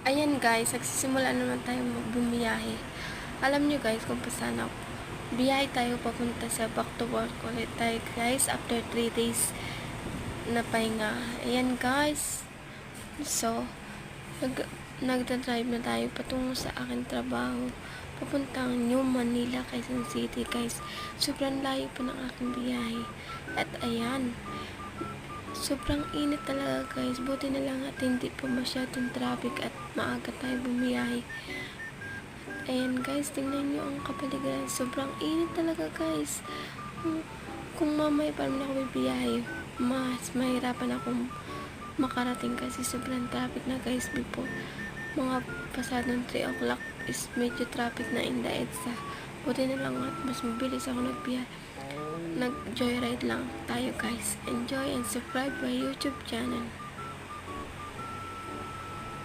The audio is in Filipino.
Ayan guys, nagsisimula naman tayo bumiyahe. Alam nyo guys kung paano biyahe tayo papunta sa back to work ulit tayo guys after 3 days na pahinga. Ayan guys. So, nagdadrive na tayo patungo sa aking trabaho. Papuntang New Manila, Quezon City guys. Sobrang layo pa ng aking biyahe. At ayan, sobrang init talaga guys. Buti na lang at hindi pa masyadong traffic at maaga tayo bumiyahe. Ayan guys, tingnan nyo ang kapaligiran. Sobrang init talaga guys. Kung mamaya pa naman ako bibiyahe, mas mahirapan akong makarating kasi sobrang traffic na guys. Before mga pasadong 3 o'clock is medyo traffic na in the EDSA. Buti na lang at mas mabilis ako nag-joyride lang tayo guys. Enjoy and subscribe my YouTube channel.